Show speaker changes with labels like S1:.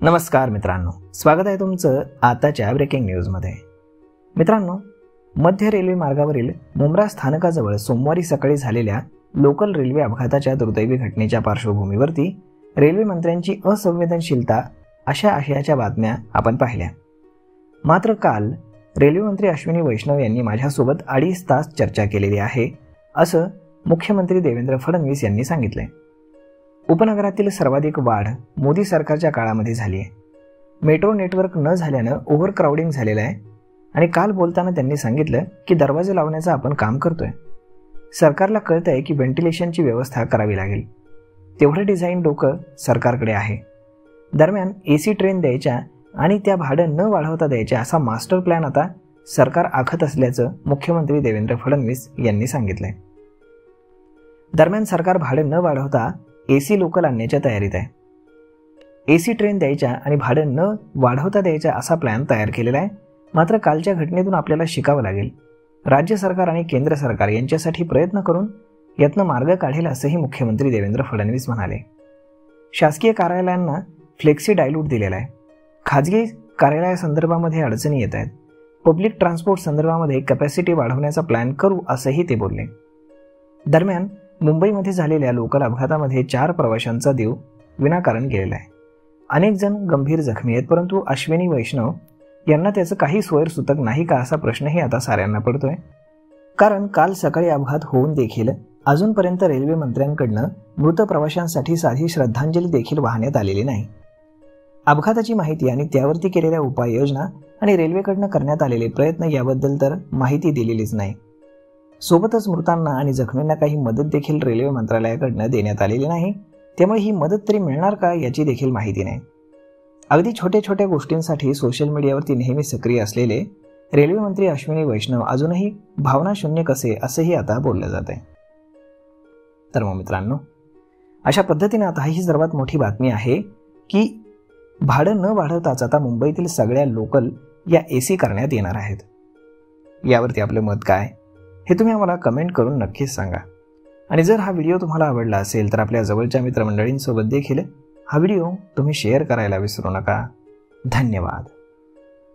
S1: नमस्कार मित्रांनो, स्वागत आहे तुमचं आताच्या ब्रेकिंग न्यूजमध्ये। मित्रांनो, मध्य रेल्वे मार्गावरील मुंब्रा स्थानकाजवळ सोमवारी सकाळी झालेल्या लोकल रेल्वे अपघाताच्या दुर्दैवी घटनेच्या पार्श्वभूमीवरती रेल्वे मंत्र्यांची असंवेदनशीलता अशा आशयाच्या बातम्या आपण पाहिल्या। मात्र काल रेल्वे मंत्री अश्विनी वैष्णव यांनी माझ्यासोबत 2.5 तास चर्चा केलेली आहे, असं मुख्यमंत्री देवेंद्र फडणवीस यांनी सांगितले। उपनगरातील सर्वाधिक वाढ मोदी सरकारच्या काळामध्ये झाली आहे। मेट्रो नेटवर्क न झाल्यानं ओव्हरक्राउडिंग झालेलं आहे आणि काल बोलताना त्यांनी सांगितलं की दरवाजे लावण्याचं आपण काम करतोय। सरकारला कळतंय की व्हेंटिलेशनची व्यवस्था करावी लागेल, तेवढं डिझाईन डोकं सरकारकडे आहे। दरम्यान एसी ट्रेन द्यायच्या आणि त्या भाडं न वाढवता द्यायच्या असा मास्टर प्लॅन आता सरकार आखत असल्याचं मुख्यमंत्री देवेंद्र फडणवीस यांनी सांगितलंय। दरम्यान सरकार भाडं न वाढवता एसी लोकल आणण्याच्या तयारीत आहे। एसी ट्रेन द्यायच्या आणि भाडं न वाढवता द्यायच्या असा प्लॅन तयार केलेला आहे। मात्र कालच्या घटनेतून आपल्याला शिकावं लागेल। राज्य सरकार आणि केंद्र सरकार यांच्यासाठी प्रयत्न करून यातनं मार्ग काढेल असंही मुख्यमंत्री देवेंद्र फडणवीस म्हणाले। शासकीय कार्यालयांना फ्लेक्सी डायलूट दिलेला आहे। खाजगी कार्यालयासंदर्भामध्ये अडचणी येत आहेत। पब्लिक ट्रान्सपोर्ट संदर्भामध्ये कॅपॅसिटी वाढवण्याचा प्लॅन करू असंही ते बोलले। दरम्यान मुंबईमध्ये झालेल्या लोकल अपघातामध्ये 4 प्रवाशांचा जीव विनाकारण गेलेला आहे। अनेक जण गंभीर जखमी आहेत, परंतु अश्विनी वैष्णव यांना त्याचं काही सोयरसूतक नाही का असा प्रश्नही आता साऱ्यांना पडतोय। कारण काल सकाळी अपघात होऊन देखील अजूनपर्यंत रेल्वे मंत्र्यांकडनं मृत प्रवाशांसाठी साधी श्रद्धांजली देखील वाहण्यात आलेली नाही। अपघाताची माहिती आणि त्यावरती केलेल्या उपाययोजना आणि रेल्वेकडनं करण्यात आलेले प्रयत्न याबद्दल तर माहिती दिलेलीच नाही। सोबतच मृतांना आणि जखमींना काही मदत देखील रेल्वे मंत्रालयाकडनं देण्यात आलेली नाही, त्यामुळे ही मदत तरी मिळणार का याची देखील माहिती नाही। अगदी छोट्या छोट्या गोष्टींसाठी सोशल मीडियावरती नेहमी सक्रिय असलेले रेल्वे मंत्री अश्विनी वैष्णव अजूनही भावनाशून्य कसे असंही आता बोललं जात आहे। तर मग मित्रांनो, अशा पद्धतीने आता ही सर्वात मोठी बातमी आहे की भाडं न वाढवताच आता मुंबईतील सगळ्या लोकल या एसी करण्यात येणार आहेत। यावरती आपलं मत काय हे तुम्ही आम्हाला कमेंट करून नक्कीच सांगा। आणि जर हा व्हिडिओ तुम्हाला आवडला असेल तर आपल्या जवळच्या मित्रमंडळींसोबत देखील हा व्हिडिओ तुम्ही शेअर करायला विसरू नका। धन्यवाद।